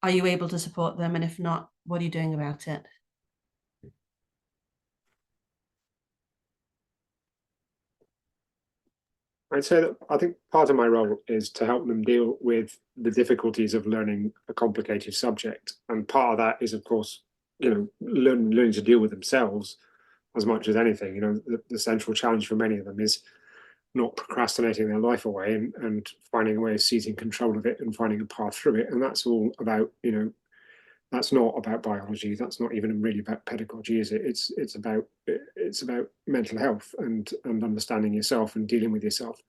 Are you able to support them? And if not, what are you doing about it? I'd say that I think part of my role is to help them deal with the difficulties of learning a complicated subject. And part of that is, of course, learning to deal with themselves as much as anything. The central challenge for many of them is not procrastinating their life away and finding a way of seizing control of it and finding a path through it. And that's all about, that's not about biology. That's not even really about pedagogy, is it? It's about mental health and understanding yourself and dealing with yourself.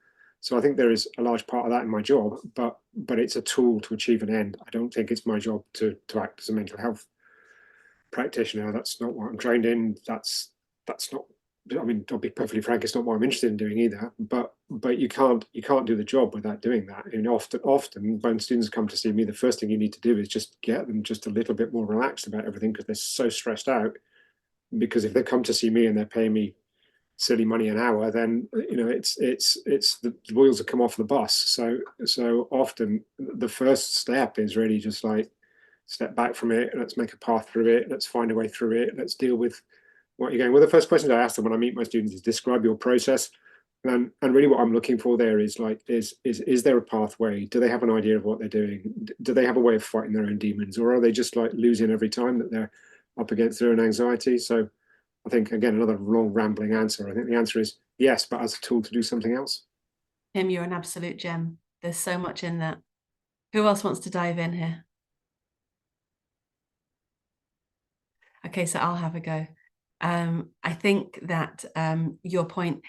So I think there is a large part of that in my job, but it's a tool to achieve an end. I don't think it's my job to act as a mental health practitioner. That's not what I'm trained in. That's not. I mean, I'll be perfectly frank, it's not what I'm interested in doing either. But you can't do the job without doing that. And often when students come to see me, the first thing you need to do is just get them just a little bit more relaxed about everything, because they're so stressed out. Because if they come to see me and they're paying me silly money an hour, then it's the wheels have come off the bus. So often the first step is really just like, step back from it, let's make a path through it, let's find a way through it, let's deal with what you're going. Well, the first question I ask them when I meet my students is, describe your process. And really what I'm looking for there is like, is there a pathway? Do they have an idea of what they're doing? Do they have a way of fighting their own demons? Or are they just like losing every time that they're up against their own anxiety? So I think, again, another long rambling answer. I think the answer is yes, but as a tool to do something else. Tim, you're an absolute gem. There's so much in that. Who else wants to dive in here? Okay, so I'll have a go. I think that your point,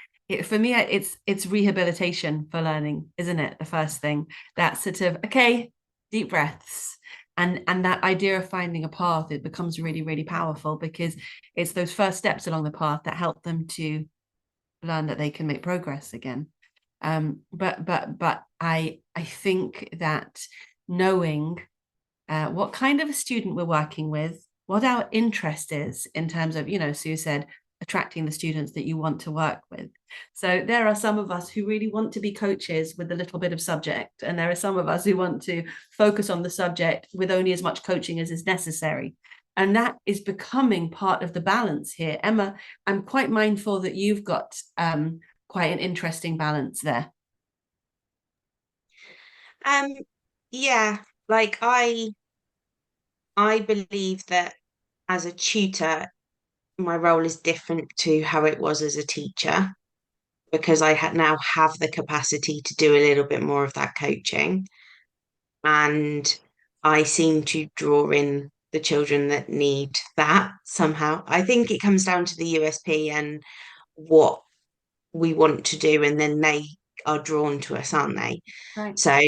for me, it's rehabilitation for learning, isn't it? The first thing, that sort of, okay, deep breaths. And that idea of finding a path, it becomes really, really powerful, because it's those first steps along the path that help them to learn that they can make progress again. But I think that knowing what kind of a student we're working with, what our interest is in terms of, so you said attracting the students that you want to work with. So there are some of us who really want to be coaches with a little bit of subject, and there are some of us who want to focus on the subject with only as much coaching as is necessary. And that is becoming part of the balance here. Emma, I'm quite mindful that you've got quite an interesting balance there. Yeah, like I believe that as a tutor, my role is different to how it was as a teacher, because I now have the capacity to do a little bit more of that coaching. And I seem to draw in the children that need that somehow. I think it comes down to the USP and what we want to do, and then they are drawn to us, aren't they? Right. So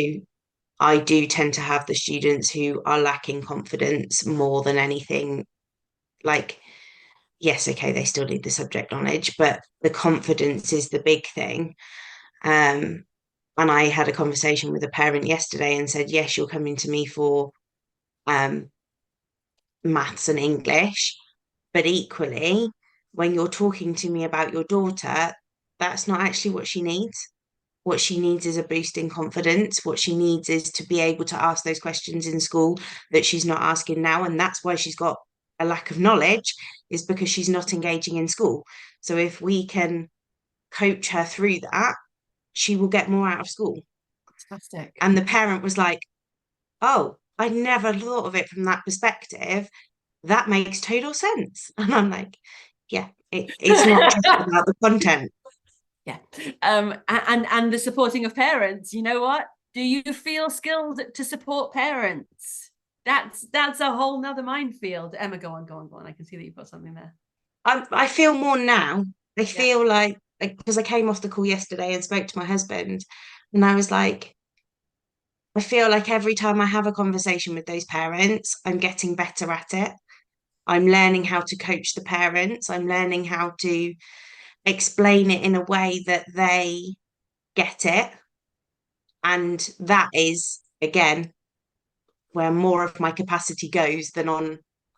I do tend to have the students who are lacking confidence more than anything. Like, yes, okay, they still need the subject knowledge, but the confidence is the big thing. And I had a conversation with a parent yesterday and said, yes, you're coming to me for maths and English, but equally, when you're talking to me about your daughter, that's not actually what she needs. What she needs is a boost in confidence. What she needs is to be able to ask those questions in school that she's not asking now. And that's why she's got a lack of knowledge, is because she's not engaging in school. So if we can coach her through that, she will get more out of school. Fantastic. And the parent was like, oh, I never thought of it from that perspective. That makes total sense. And I'm like, yeah, it's not just about the content. Yeah. And the supporting of parents, you know what? Do you feel skilled to support parents? That's a whole nother minefield. Emma, go on. I can see that you've got something there. I feel more now. I feel like, because I came off the call yesterday and spoke to my husband, and I was like, I feel like every time I have a conversation with those parents, I'm getting better at it. I'm learning how to coach the parents. I'm learning how to explain it in a way that they get it. And that is, again, where more of my capacity goes than on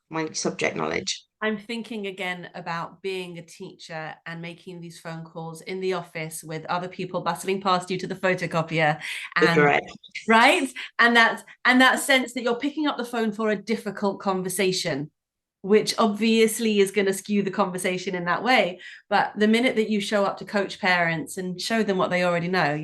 my subject knowledge. I'm thinking again about being a teacher and making these phone calls in the office with other people bustling past you to the photocopier, and right, and that sense that you're picking up the phone for a difficult conversation, which obviously is going to skew the conversation in that way. But the minute that you show up to coach parents and show them what they already know,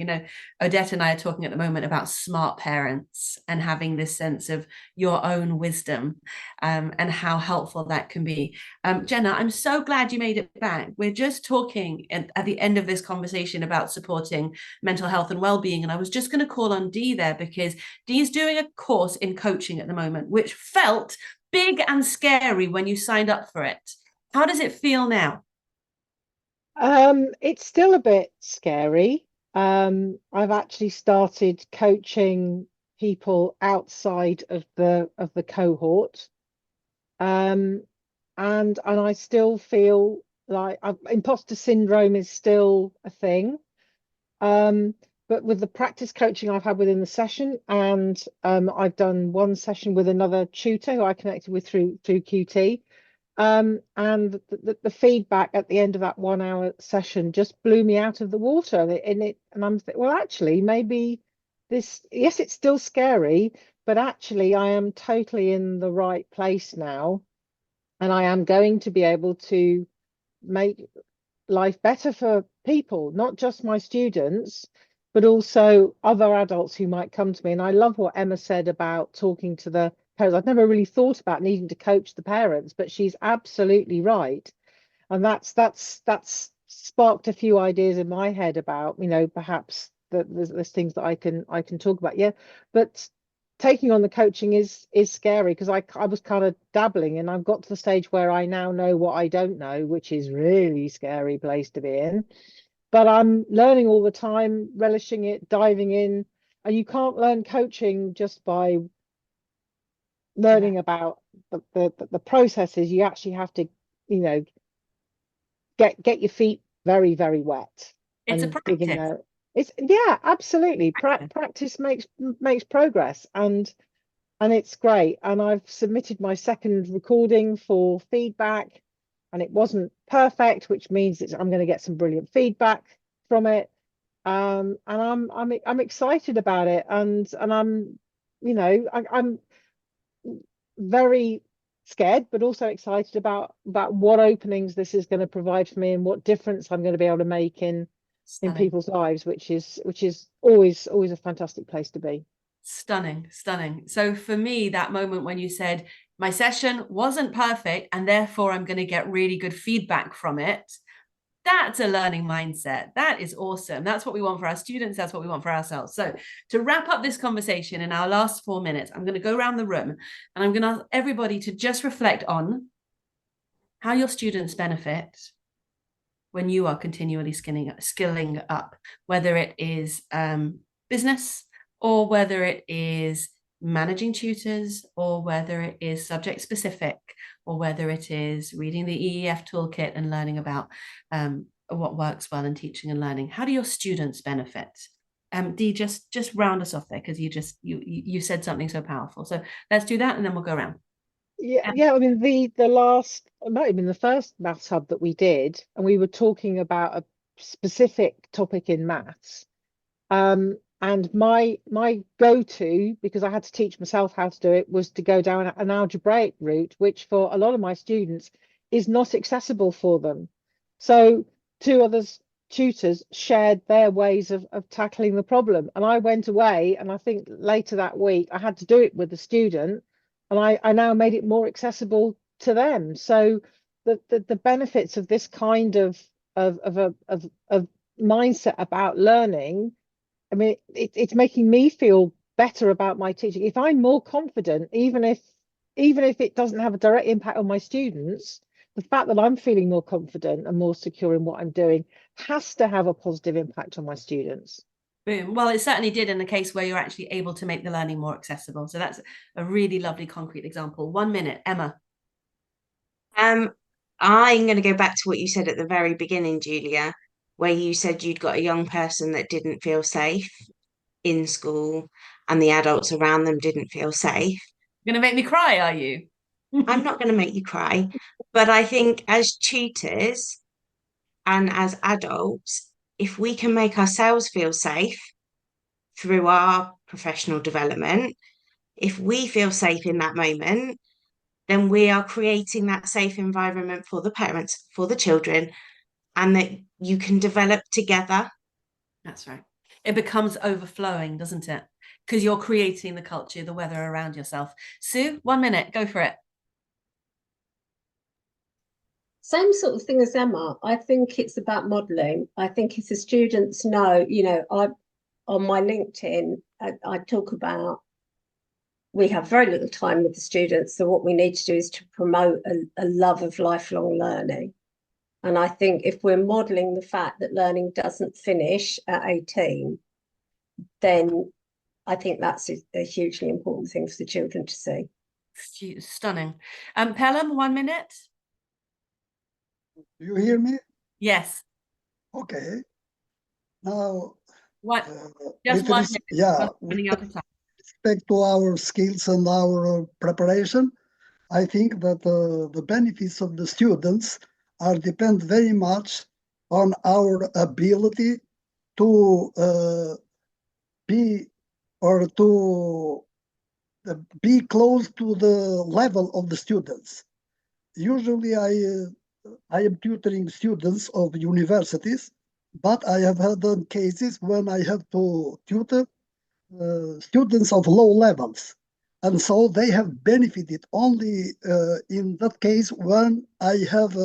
Odette and I are talking at the moment about smart parents and having this sense of your own wisdom, and how helpful that can be. Jenna, I'm so glad you made it back. We're just talking at the end of this conversation about supporting mental health and well-being. And I was just going to call on Dee there, because Dee is doing a course in coaching at the moment, which felt big and scary when you signed up for it. How does it feel now? It's still a bit scary. I've actually started coaching people outside of the cohort. And I still feel like imposter syndrome is still a thing. But with the practice coaching I've had within the session, and I've done one session with another tutor who I connected with through QT, and the feedback at the end of that 1 hour session just blew me out of the water. And I'm thinking, well, actually, maybe this, yes, it's still scary, but actually I am totally in the right place now, and I am going to be able to make life better for people, not just my students, but also other adults who might come to me. And I love what Emma said about talking to the parents. I've never really thought about needing to coach the parents, but she's absolutely right. And that's sparked a few ideas in my head about, perhaps there's things that I can talk about. Yeah, but taking on the coaching is scary, because I was kind of dabbling, and I've got to the stage where I now know what I don't know, which is really scary place to be in. But I'm learning all the time, relishing it, diving in. And you can't learn coaching just by learning about the processes. You actually have to, get your feet very, very wet. It's a And digging practice. out. It's yeah, absolutely. Practice makes progress, and it's great. And I've submitted my second recording for feedback, and it wasn't perfect, which means I'm going to get some brilliant feedback from it. And I'm excited about it, and I'm, you know, I'm very scared, but also excited about what openings this is going to provide for me and what difference I'm going to be able to make in people's lives, which is always a fantastic place to be. Stunning. So for me, that moment when you said my session wasn't perfect and therefore I'm going to get really good feedback from it, that's a learning mindset. That is awesome. That's what we want for our students. That's what we want for ourselves. So to wrap up this conversation in our last 4 minutes, I'm going to go around the room and I'm going to ask everybody to just reflect on how your students benefit when you are continually skilling up, whether it is business, or whether it is managing tutors, or whether it is subject specific, or whether it is reading the EEF toolkit and learning about what works well in teaching and learning. How do your students benefit? Dee, just round us off there, because you said something so powerful. So let's do that and then we'll go around. Yeah, I mean the last, it might have been the first maths hub that we did, and we were talking about a specific topic in maths. And my go-to, because I had to teach myself how to do it, was to go down an algebraic route, which for a lot of my students is not accessible for them. So two other tutors shared their ways of tackling the problem. And I went away, and I think later that week I had to do it with the student, and I now made it more accessible to them. So the benefits of this kind of mindset about learning, I mean, it's making me feel better about my teaching. If I'm more confident, even if it doesn't have a direct impact on my students, the fact that I'm feeling more confident and more secure in what I'm doing has to have a positive impact on my students. Boom. Well, it certainly did in the case where you're actually able to make the learning more accessible. So that's a really lovely concrete example. 1 minute, Emma. I'm going to go back to what you said at the very beginning, Julia, where you said you'd got a young person that didn't feel safe in school and the adults around them didn't feel safe. You're going to make me cry, are you? I'm not going to make you cry, but I think as tutors and as adults, if we can make ourselves feel safe through our professional development, if we feel safe in that moment, then we are creating that safe environment for the parents, for the children, and that you can develop together. That's right. It becomes overflowing, doesn't it? Because you're creating the culture, the weather around yourself. Sue, 1 minute, go for it. Same sort of thing as Emma. I think it's about modelling. I think if the students know, on my LinkedIn, I talk about, we have very little time with the students. So what we need to do is to promote a love of lifelong learning. And I think if we're modelling the fact that learning doesn't finish at 18, then I think that's a hugely important thing for the children to see. Stunning. Pelham, 1 minute. Do you hear me? Yes. Okay. Now, What? Just 1 minute. Yeah, Running out of time. with respect to our skills and our preparation, I think that the benefits of the students depend very much on our ability to be close to the level of the students. Usually I am tutoring students of universities, but I have had cases when I have to tutor students of low levels. And so they have benefited only in that case when I have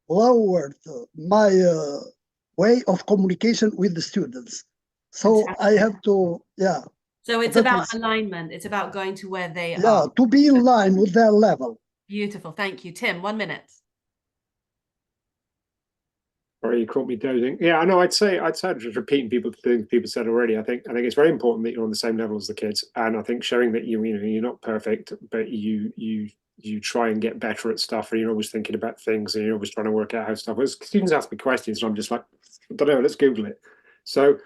lowered my way of communication with the students. So I have to, yeah. So it's about alignment. It's about going to where they are. Yeah, to be in line with their level. Beautiful. Thank you. Tim, 1 minute. Sorry, you caught me dozing. Yeah, I know. I'd say just repeating things people said already. I think it's very important that you're on the same level as the kids, and I think showing that you're not perfect, but you try and get better at stuff, and you're always thinking about things, and you're always trying to work out how stuff. As students ask me questions, and I'm just like, I don't know. Let's Google it. So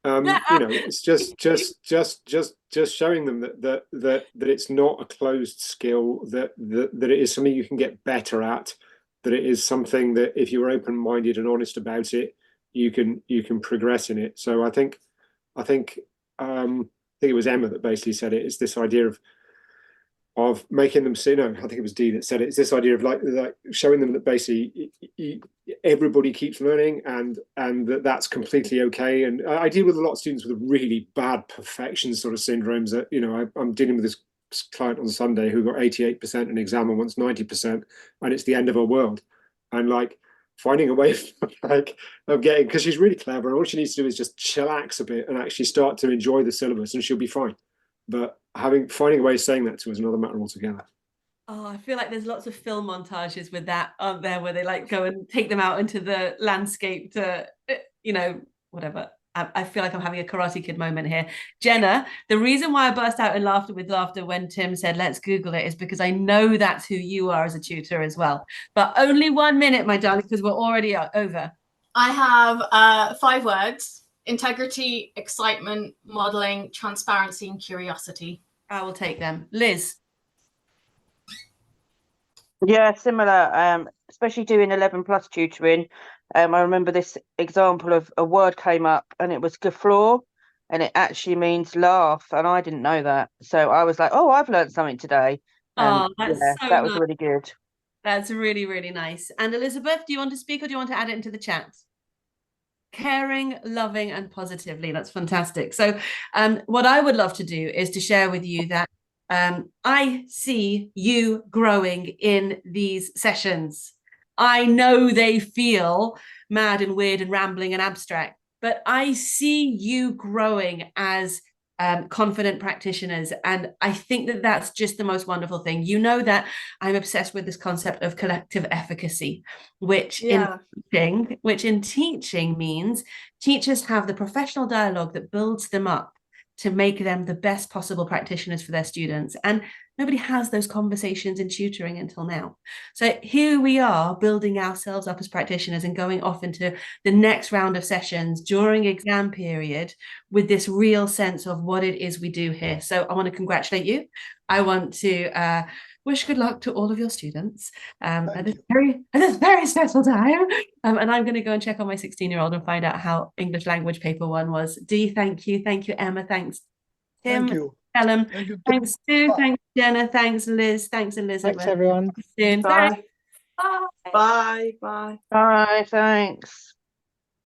it's just showing them that it's not a closed skill, that it is something you can get better at, that it is something that if you're open-minded and honest about it, you can progress in it. So I think it was Emma that basically said it. It's this idea of making them see. No, I think it was Dee that said it. It's this idea of like showing them that basically everybody keeps learning, and that's completely okay. And I deal with a lot of students with really bad perfection sort of syndromes. That I'm dealing with this client on Sunday who got 88% in an exam and wants 90%, and it's the end of her world. And like finding a way of getting, because she's really clever, and all she needs to do is just chillax a bit and actually start to enjoy the syllabus, and she'll be fine. But finding a way of saying that to her is another matter altogether. Oh, I feel like there's lots of film montages with that, aren't there, where they like go and take them out into the landscape to, whatever. I feel like I'm having a Karate Kid moment here. Jenna, the reason why I burst out in laughter when Tim said, let's Google it, is because I know that's who you are as a tutor as well. But only 1 minute, my darling, because we're already over. I have 5 words: integrity, excitement, modeling, transparency, and curiosity. I will take them. Liz. Yeah, similar, especially doing 11+ tutoring. I remember this example of a word came up and it was guffaw, and it actually means laugh, and I didn't know that. So I was like, oh, I've learned something today. Oh, that's so that was nice. really good. That's really, really nice. And Elizabeth, do you want to speak or do you want to add it into the chat? Caring, loving, and positively. That's fantastic. So what I would love to do is to share with you that I see you growing in these sessions. I know they feel mad and weird and rambling and abstract, but I see you growing as confident practitioners. And I think that that's just the most wonderful thing. You know that I'm obsessed with this concept of collective efficacy, which in teaching means teachers have the professional dialogue that builds them up to make them the best possible practitioners for their students. And nobody has those conversations in tutoring until now. So here we are building ourselves up as practitioners and going off into the next round of sessions during exam period with this real sense of what it is we do here. So I want to congratulate you. I want to wish good luck to all of your students at this very special time. And I'm going to go and check on my 16-year-old and find out how English language paper 1 was. Dee, thank you. Thank you, Emma. Thanks, Tim. Thank you. Helen. Thank you. Thanks, Sue. Thanks, Jenna. Thanks, Liz. Thanks, Elizabeth. Thanks, everyone. Soon. Bye. Bye. Bye. Bye. Bye, thanks.